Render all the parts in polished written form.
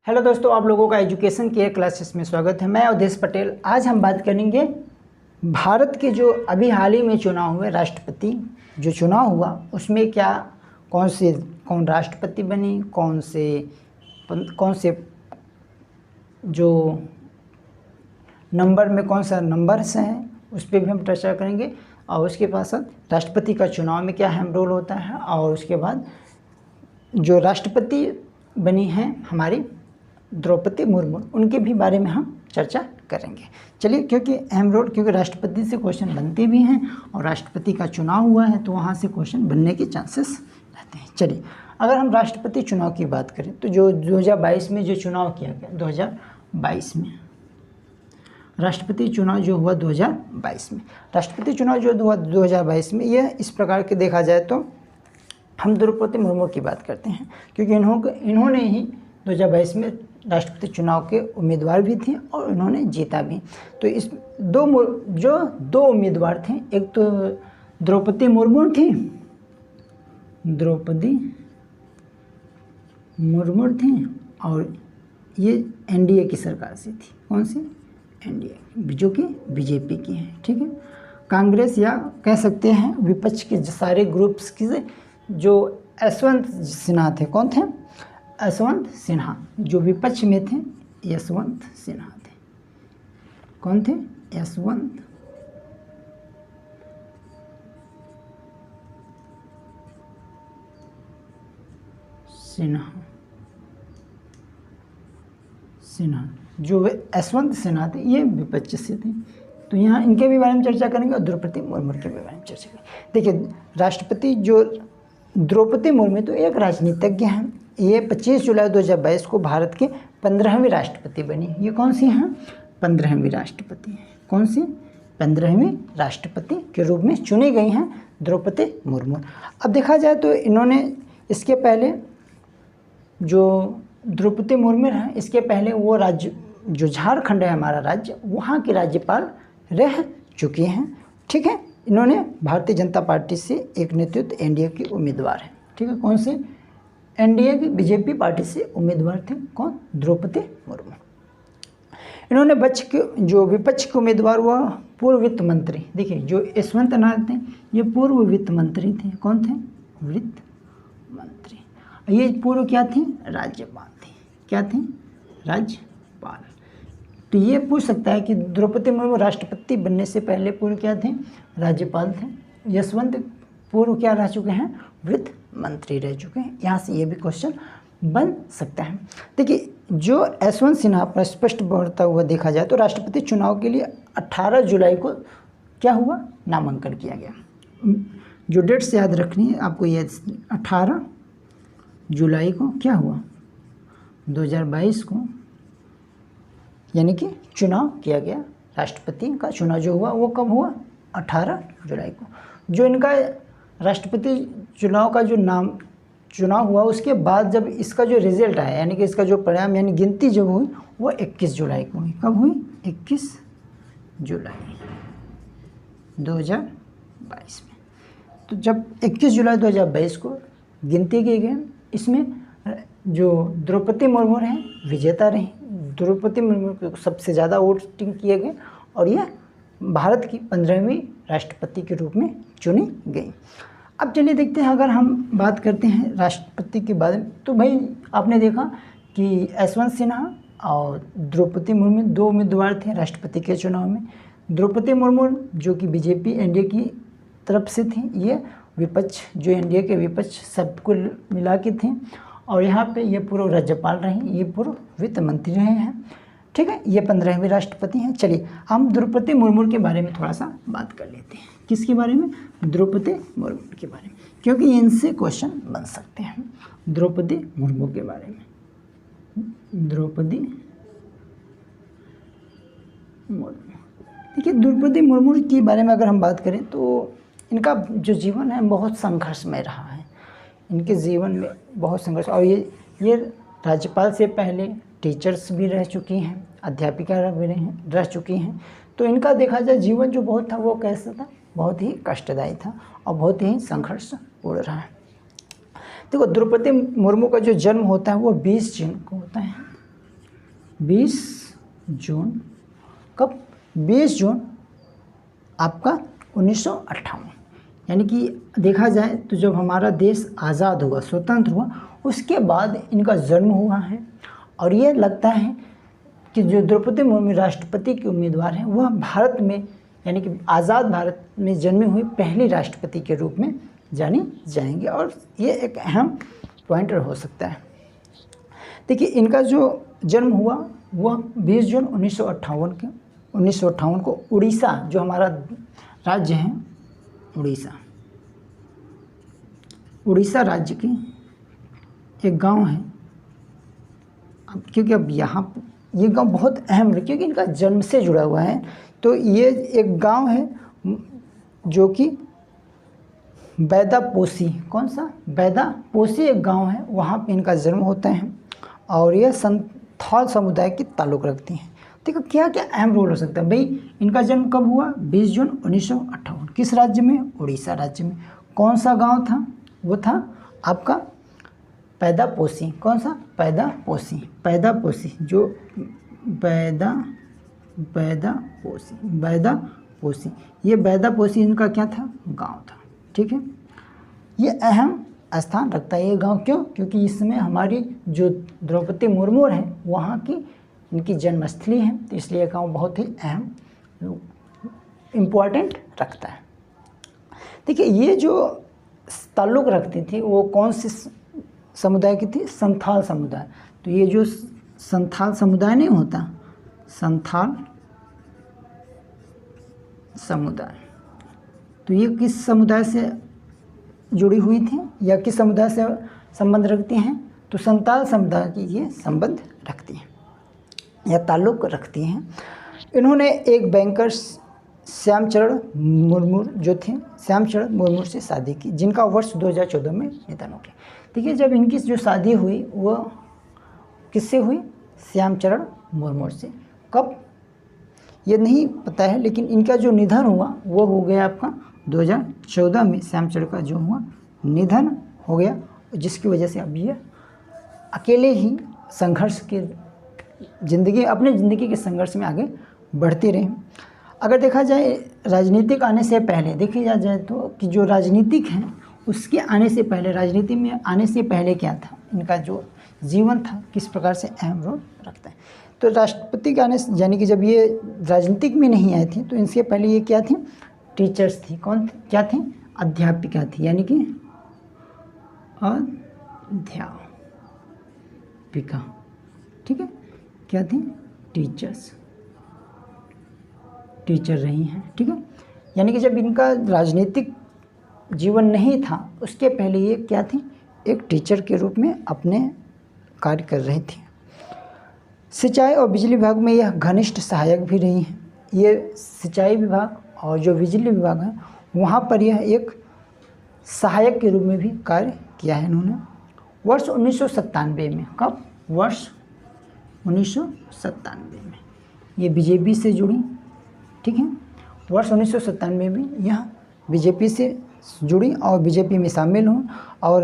Hello दोस्तों, आप लोगों का एजुकेशन केयर क्लासेस में स्वागत है। मैं अवधेश पटेल। आज हम बात करेंगे भारत के जो अभी हाल ही में चुनाव हुए, राष्ट्रपति जो चुनाव हुआ उसमें क्या कौन राष्ट्रपति बनी, कौन से जो नंबर में कौन सा नंबर से हैं उस पर भी हम चर्चा करेंगे। और उसके साथ राष्ट्रपति का चुनाव में क्या अहम रोल होता है, और उसके बाद जो राष्ट्रपति बनी हैं हमारी द्रौपदी मुर्मू, उनके भी बारे में हम चर्चा करेंगे। चलिए, क्योंकि राष्ट्रपति से क्वेश्चन बनते भी हैं और राष्ट्रपति का चुनाव हुआ है तो वहाँ से क्वेश्चन बनने के चांसेस रहते हैं। चलिए, अगर हम राष्ट्रपति चुनाव की बात करें तो जो 2022 में जो चुनाव किया गया, 2022 में राष्ट्रपति चुनाव जो हुआ 2022 में, राष्ट्रपति चुनाव जो हुआ 2022 में, यह इस प्रकार के देखा जाए तो हम द्रौपदी मुर्मू की बात करते हैं, क्योंकि इन्होंने ही 2022 में राष्ट्रपति चुनाव के उम्मीदवार भी थे और इन्होंने जीता भी। तो इस दो उम्मीदवार थे, एक तो द्रौपदी मुर्मू थी, और ये एनडीए की सरकार से थी। कौन सी? एनडीए, जो कि बीजेपी की है। ठीक है, कांग्रेस या कह सकते हैं विपक्ष के सारे ग्रुप्स की जो यशवंत सिन्हा थे। कौन थे? यशवंत सिन्हा। जो विपक्ष में थे यशवंत सिन्हा थे। कौन थे? यशवंत सिन्हा। जो यशवंत सिन्हा थे ये विपक्ष से थे। तो यहाँ इनके भी बारे में चर्चा करेंगे और द्रौपदी मुर्मू के भी बारे में चर्चा करेंगे। देखिए, राष्ट्रपति जो द्रौपदी मुर्मू तो एक राजनीतिज्ञ हैं। ये 25 जुलाई 2022 को भारत के 15वीं राष्ट्रपति बनी। ये कौन सी हैं? 15वीं राष्ट्रपति हैं। कौन सी? 15वीं राष्ट्रपति के रूप में चुनी गई हैं द्रौपदी मुर्मू। अब देखा जाए तो इन्होंने इसके पहले जो द्रौपदी मुर्मू हैं, इसके पहले वो राज्य जो झारखंड है हमारा राज्य, वहाँ के राज्यपाल रह चुके हैं। ठीक है, इन्होंने भारतीय जनता पार्टी से एक नेतृत्व एनडीए की उम्मीदवार है। ठीक है, कौन से? एनडीए की बीजेपी पार्टी से उम्मीदवार थे। कौन? द्रौपदी मुर्मू। इन्होंने जो विपक्ष के उम्मीदवार हुआ पूर्व वित्त मंत्री। देखिए, जो यशवंत नाथ थे ये पूर्व वित्त मंत्री थे। कौन थे? वित्त मंत्री। ये पूर्व क्या थी? राज्यपाल थी। क्या थी? राज्यपाल। तो ये पूछ सकता है कि द्रौपदी मुर्मू राष्ट्रपति बनने से पहले पूर्व क्या थे? राज्यपाल थे। यशवंत पूर्व क्या रह चुके हैं? वित्त मंत्री रह चुके हैं। यहाँ से ये भी क्वेश्चन बन सकता है। देखिए, जो यशवंत सिन्हा पर स्पष्ट बढ़ता हुआ देखा जाए तो राष्ट्रपति चुनाव के लिए 18 जुलाई को क्या हुआ? नामांकन किया गया। जो डेट्स याद रखनी है आपको, ये 18 जुलाई को क्या हुआ? 2022 को, यानी कि चुनाव किया गया। राष्ट्रपति का चुनाव जो हुआ वो कब हुआ? 18 जुलाई को। जो इनका राष्ट्रपति चुनाव का जो चुनाव हुआ, उसके बाद जब इसका जो रिजल्ट आया, यानी कि इसका जो परिणाम यानी गिनती जब हुई, वो 21 जुलाई को हुई। कब हुई? 21 जुलाई 2022 में। तो जब 21 जुलाई 2022 को गिनती की गई, इसमें जो द्रौपदी मुर्मू हैं विजेता रही। द्रौपदी मुर्मू को सबसे ज़्यादा वोटिंग किए गए और यह भारत की 15वीं राष्ट्रपति के रूप में चुनी गई। अब चलिए देखते हैं, अगर हम बात करते हैं राष्ट्रपति के बारे में, तो भाई आपने देखा कि यशवंत सिन्हा और द्रौपदी मुर्मू दो उम्मीदवार थे राष्ट्रपति के चुनाव में। द्रौपदी मुर्मू जो कि बीजेपी एनडीए की तरफ से थी, ये विपक्ष जो एनडीए के विपक्ष सबको मिला के थे, और यहाँ पे ये पूर्व राज्यपाल रही, ये पूर्व वित्त मंत्री रहे हैं। ठीक है, ये 15वीं राष्ट्रपति हैं। चलिए, हम द्रौपदी मुर्मू के बारे में थोड़ा सा बात कर लेते हैं। किसके बारे में? द्रौपदी मुर्मू के बारे में, क्योंकि इनसे क्वेश्चन बन सकते हैं। द्रौपदी मुर्मू के बारे में, द्रौपदी मुर्मू। देखिए, द्रौपदी मुर्मू के बारे में अगर हम बात करें तो इनका जो जीवन है बहुत संघर्षमय रहा है। इनके जीवन में बहुत संघर्ष, और ये राज्यपाल से पहले टीचर्स भी रह चुकी हैं, अध्यापिका भी रह चुकी हैं। तो इनका देखा जाए जीवन जो बहुत था वो कैसा था? बहुत ही कष्टदायी था और बहुत ही संघर्षपूर्ण रहा है। देखो, द्रौपदी मुर्मू का जो जन्म होता है वो 20 जून को होता है। 20 जून, कब? 20 जून आपका 1958। यानी कि देखा जाए तो जब हमारा देश आज़ाद हुआ, स्वतंत्र हुआ, उसके बाद इनका जन्म हुआ है। और ये लगता है कि जो द्रौपदी मुर्मू राष्ट्रपति की उम्मीदवार हैं वह भारत में यानी कि आज़ाद भारत में जन्मी हुई पहली राष्ट्रपति के रूप में जानी जाएंगे। और ये एक अहम पॉइंटर हो सकता है। देखिए, इनका जो जन्म हुआ वह 20 जून 1958 को उड़ीसा, जो हमारा राज्य है उड़ीसा राज्य की एक गांव है। अब क्योंकि अब यहाँ ये गांव बहुत अहम है क्योंकि इनका जन्म से जुड़ा हुआ है, तो ये एक गांव है जो कि बैदापोसी, कौन सा? बैदापोसी एक गांव है, वहाँ पे इनका जन्म होता है। और ये संथाल समुदाय की ताल्लुक़ रखती हैं। देखो क्या क्या अहम रोल हो सकता है भाई। इनका जन्म कब हुआ? 20 जून 1958। किस राज्य में? उड़ीसा राज्य में। कौन सा गांव था? वो था आपका बैदापोसी। कौन सा? बैदापोसी जो बैदापोसी, ये बैदापोसी इनका क्या था? गांव था। ठीक है, ये अहम स्थान रखता है ये गांव। क्यों? क्योंकि इसमें हमारी जो द्रौपदी मुर्मू है वहाँ की इनकी जन्मस्थली है, तो इसलिए गांव बहुत ही अहम इम्पोर्टेंट रखता है। देखिए, ये जो ताल्लुक़ रखती थी वो कौन सी समुदाय की थी? संथाल समुदाय। तो ये जो संथाल समुदाय नहीं होता, संथाल समुदाय, तो ये किस समुदाय से जुड़ी हुई थी या किस समुदाय से संबंध रखती हैं? तो संथाल समुदाय की ये संबंध रखती हैं या ताल्लुक़ रखती हैं। इन्होंने एक बैंकर श्यामचरण मुर्मू जो थे, श्यामचरण मुर्मू से शादी की, जिनका वर्ष 2014 में निधन हो गया। देखिए, जब इनकी जो शादी हुई वो किससे हुई? श्यामचरण मुर्मू से। कब? ये नहीं पता है, लेकिन इनका जो निधन हुआ वो हो गया आपका 2014 में। श्यामचरण का जो हुआ निधन हो गया, जिसकी वजह से अब ये अकेले ही संघर्ष के अपने ज़िंदगी के संघर्ष में आगे बढ़ते रहे। अगर देखा जाए राजनीतिक आने से पहले, देखी जाए तो कि जो राजनीतिक हैं उसके आने से पहले, राजनीति में आने से पहले क्या था, इनका जो जीवन था किस प्रकार से अहम रोल रखता है। तो राष्ट्रपति के आने से, यानी कि जब ये राजनीतिक में नहीं आए थे तो इनसे पहले ये क्या थी? टीचर्स थी। कौन थी? क्या थी? अध्यापिका थी, यानी कि अध्यापिका। ठीक है, क्या थी? टीचर रही हैं। ठीक है, यानी कि जब इनका राजनीतिक जीवन नहीं था उसके पहले ये क्या थी? एक टीचर के रूप में अपने कार्य कर रही थी। सिंचाई और बिजली विभाग में यह घनिष्ठ सहायक भी रही हैं। ये सिंचाई विभाग और जो बिजली विभाग है वहाँ पर यह एक सहायक के रूप में भी कार्य किया है इन्होंने। वर्ष 1997 में, कब? वर्ष 1997 में ये बीजेपी से जुड़ी। ठीक है, वर्ष 1997 में यह बीजेपी से जुड़ी और बीजेपी में शामिल हुई। और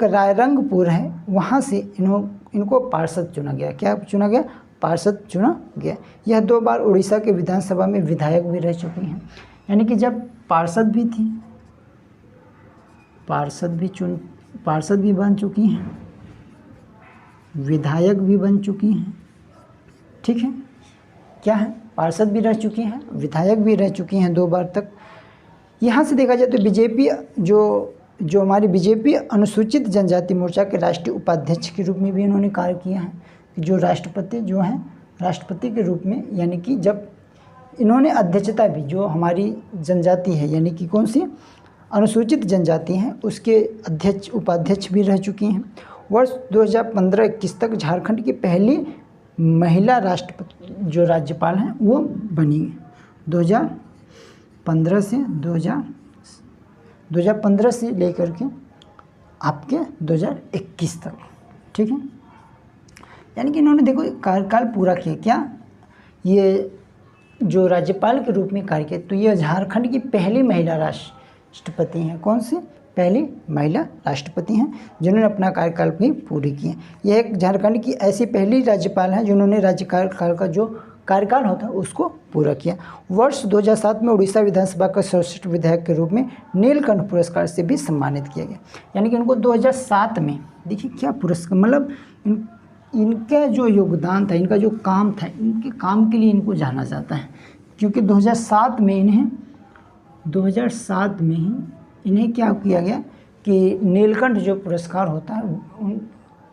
रायरंगपुर है वहाँ से इनको पार्षद चुना गया। क्या चुना गया? पार्षद चुना गया। यह 2 बार उड़ीसा के विधानसभा में विधायक भी रह चुकी हैं। यानी कि जब पार्षद भी थी, पार्षद भी बन चुकी हैं, विधायक भी बन चुकी हैं। ठीक है, क्या है? पार्षद भी रह चुकी हैं, विधायक भी रह चुकी हैं 2 बार तक। यहाँ से देखा जाए तो बीजेपी जो हमारी बीजेपी अनुसूचित जनजाति मोर्चा के राष्ट्रीय उपाध्यक्ष के रूप में भी इन्होंने कार्य किया है। जो राष्ट्रपति जो हैं, राष्ट्रपति के रूप में, यानी कि जब इन्होंने अध्यक्षता भी, जो हमारी जनजाति है यानी कि कौन सी अनुसूचित जनजाति हैं उसके अध्यक्ष उपाध्यक्ष भी रह चुकी हैं। वर्ष 2015-21 तक झारखंड की पहली महिला राष्ट्रपति जो राज्यपाल हैं वो बनी। 2015 से लेकर के आपके 2021 तक। ठीक है, यानी कि इन्होंने देखो कार्यकाल पूरा किया। क्या? ये जो राज्यपाल के रूप में कार्य किया। तो ये झारखंड की पहली महिला राष्ट्रपति हैं। कौन सी? पहली महिला राष्ट्रपति हैं जिन्होंने अपना कार्यकाल भी पूरी की है। यह एक झारखंड की ऐसी पहली राज्यपाल हैं जिन्होंने राज्यकाल का जो कार्यकाल होता है उसको पूरा किया। वर्ष 2007 में उड़ीसा विधानसभा का सर्वश्रेष्ठ विधायक के रूप में नीलकंठ पुरस्कार से भी सम्मानित किया गया। यानी कि उनको 2007 में, देखिए क्या पुरस्कार, मतलब इनका जो योगदान था, इनका जो काम था, इनके काम के लिए इनको जाना जाता है, क्योंकि 2007 में इन्हें क्या किया गया कि नीलकंठ जो पुरस्कार होता है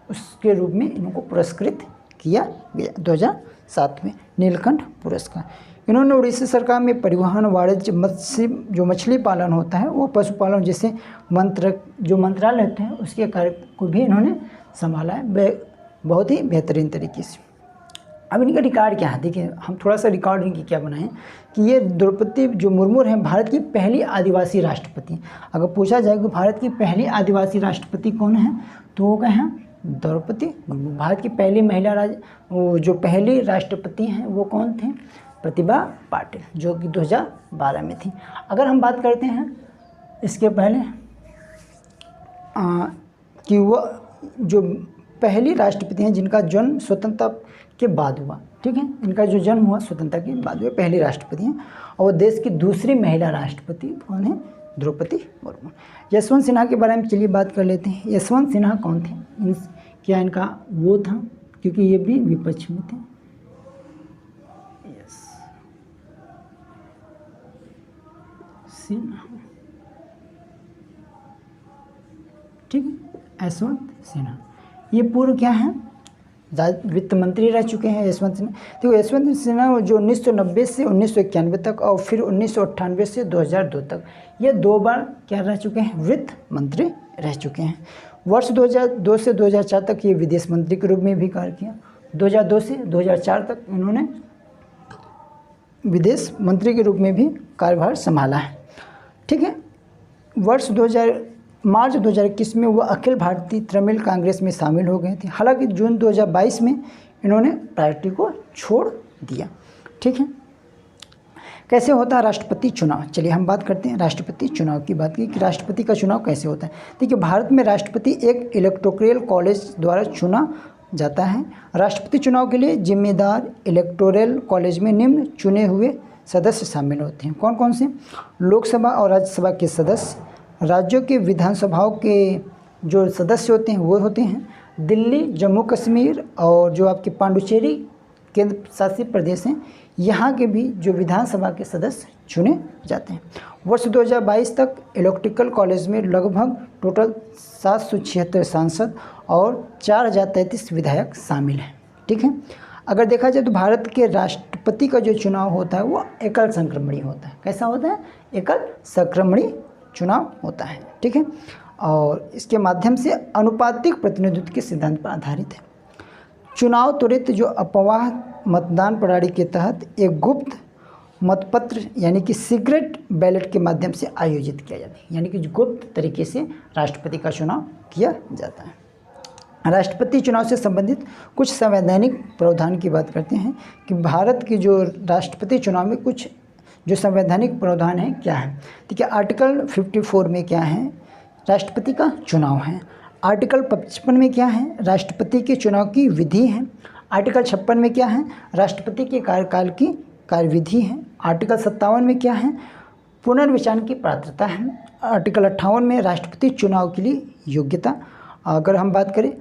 उसके रूप में इनको पुरस्कृत किया गया 2007 में, नीलकंठ पुरस्कार। इन्होंने उड़ीसा सरकार में परिवहन, वाणिज्य, मत्स्य, जो मछली पालन होता है वो, पशुपालन जैसे मंत्रालय होते हैं उसके कार्य को भी इन्होंने संभाला है बहुत ही बेहतरीन तरीके से। अब इनका रिकॉर्ड क्या है, देखिए हम थोड़ा सा रिकॉर्ड इनकी क्या बनाएं कि ये द्रौपदी जो मुर्मू हैं भारत की पहली आदिवासी राष्ट्रपति। अगर पूछा जाए कि भारत की पहली आदिवासी राष्ट्रपति कौन है तो वो क्या है, द्रौपदी मुर्मू। भारत की पहली महिला जो पहली राष्ट्रपति हैं वो कौन थे, प्रतिभा पाटिल, जो कि 2012 में थी। अगर हम बात करते हैं इसके पहले कि वो जो पहली राष्ट्रपति हैं जिनका जन्म स्वतंत्रता के बाद हुआ, ठीक है, इनका जो जन्म हुआ स्वतंत्रता के बाद हुआ, पहली राष्ट्रपति हैं, और वो देश की दूसरी महिला राष्ट्रपति कौन है, द्रौपदी मुर्मू। यशवंत सिन्हा के बारे में चलिए बात कर लेते हैं। यशवंत सिन्हा कौन थे, क्या इनका वो था, क्योंकि ये भी विपक्ष में थे। यस, सिन्हा, ठीक है, यशवंत सिन्हा ये पूर्व क्या है, वित्त मंत्री रह चुके हैं यशवंत सिन्हा। तो यशवंत सिन्हा जो 1990 से 1991 तक और फिर 1998 से 2002 तक ये 2 बार क्या रह चुके हैं, वित्त मंत्री रह चुके हैं। वर्ष 2002 से 2004 तक ये विदेश मंत्री के रूप में भी कार्य किया। 2002 से 2004 तक इन्होंने विदेश मंत्री के रूप में भी कार्यभार संभाला है, ठीक है। मार्च 2021 में वो अखिल भारतीय तृणमूल कांग्रेस में शामिल हो गए थे। हालांकि जून 2022 में इन्होंने पार्टी को छोड़ दिया, ठीक है। कैसे होता है राष्ट्रपति चुनाव, चलिए हम बात करते हैं राष्ट्रपति चुनाव की बात की कि राष्ट्रपति का चुनाव कैसे होता है। देखिए भारत में राष्ट्रपति एक इलेक्टोरल कॉलेज द्वारा चुना जाता है। राष्ट्रपति चुनाव के लिए जिम्मेदार इलेक्टोरल कॉलेज में निम्न चुने हुए सदस्य शामिल होते हैं। कौन कौन से, लोकसभा और राज्यसभा के सदस्य, राज्यों के विधानसभाओं के जो सदस्य होते हैं वो होते हैं दिल्ली, जम्मू कश्मीर और जो आपके पांडुचेरी केंद्र शासित प्रदेश हैं, यहाँ के भी जो विधानसभा के सदस्य चुने जाते हैं। वर्ष 2022 तक इलेक्टोरल कॉलेज में लगभग टोटल 776 सांसद और 4033 विधायक शामिल हैं, ठीक है। अगर देखा जाए तो भारत के राष्ट्रपति का जो चुनाव होता है वो एकल संक्रमणीय होता है। कैसा होता है, एकल संक्रमणीय चुनाव होता है, ठीक है, और इसके माध्यम से अनुपातिक प्रतिनिधित्व के सिद्धांत पर आधारित है। चुनाव त्वरित जो अपवाह मतदान प्रणाली के तहत एक गुप्त मतपत्र यानी कि सीक्रेट बैलेट के माध्यम से आयोजित किया जाता है, यानी कि गुप्त तरीके से राष्ट्रपति का चुनाव किया जाता है। राष्ट्रपति चुनाव से संबंधित कुछ संवैधानिक प्रावधान की बात करते हैं कि भारत की जो राष्ट्रपति चुनाव में कुछ जो संवैधानिक प्रावधान है क्या है। ठीक है, आर्टिकल 54 में क्या है, राष्ट्रपति का चुनाव है। आर्टिकल 55 में क्या है, राष्ट्रपति के चुनाव की विधि है। आर्टिकल 56 में क्या है, राष्ट्रपति के कार्यकाल की कार्यविधि है। आर्टिकल 57 में क्या है, पुनर्विचार की पात्रता है। आर्टिकल 58 में राष्ट्रपति चुनाव के लिए योग्यता। अगर हम बात करें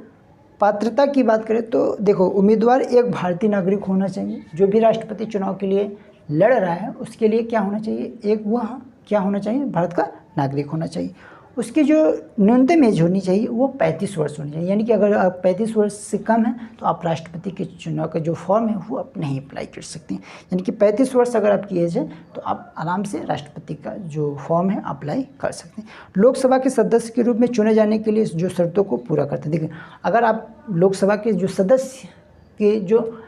पात्रता की बात करें तो देखो, उम्मीदवार एक भारतीय नागरिक होना चाहिए। जो भी राष्ट्रपति चुनाव के लिए लड़ रहा है उसके लिए क्या होना चाहिए, एक वह क्या होना चाहिए, भारत का नागरिक होना चाहिए। उसकी जो न्यूनतम एज होनी चाहिए वो 35 वर्ष होनी चाहिए। यानी कि अगर आप 35 वर्ष से कम है तो आप राष्ट्रपति के चुनाव का जो फॉर्म है वो आप नहीं अप्लाई कर सकते हैं। यानी कि 35 वर्ष अगर आपकी एज है तो आप आराम से राष्ट्रपति का जो फॉर्म है अप्लाई कर सकते हैं। लोकसभा के सदस्य के रूप में चुने जाने के लिए जो शर्तों को पूरा करते हैं, देखिए अगर आप लोकसभा के जो सदस्य के जो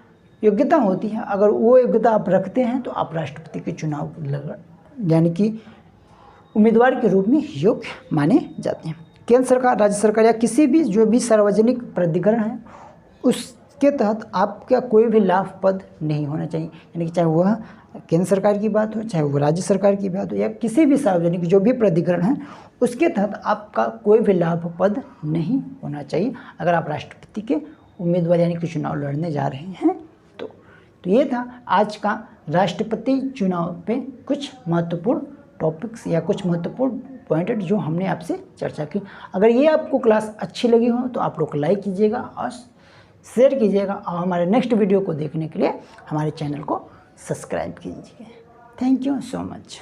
योग्यता होती है, अगर वो योग्यता आप रखते हैं तो आप राष्ट्रपति के चुनाव यानी कि उम्मीदवार के रूप में योग्य माने जाते हैं। केंद्र सरकार, राज्य सरकार या किसी भी जो भी सार्वजनिक प्राधिकरण है के तहत आपका कोई भी लाभ पद नहीं होना चाहिए, यानी कि चाहे वह केंद्र सरकार की बात हो, चाहे वो राज्य सरकार की बात हो, या किसी भी सार्वजनिक जो भी प्राधिकरण है उसके तहत आपका कोई भी लाभ पद नहीं होना चाहिए अगर आप राष्ट्रपति के उम्मीदवार यानी कि चुनाव लड़ने जा रहे हैं। तो ये था आज का राष्ट्रपति चुनाव पे कुछ महत्वपूर्ण टॉपिक्स या कुछ महत्वपूर्ण पॉइंट जो हमने आपसे चर्चा की। अगर ये आपको क्लास अच्छी लगी हो तो आप लोग लाइक कीजिएगा और शेयर कीजिएगा, और हमारे नेक्स्ट वीडियो को देखने के लिए हमारे चैनल को सब्सक्राइब कीजिए। Thank you so much.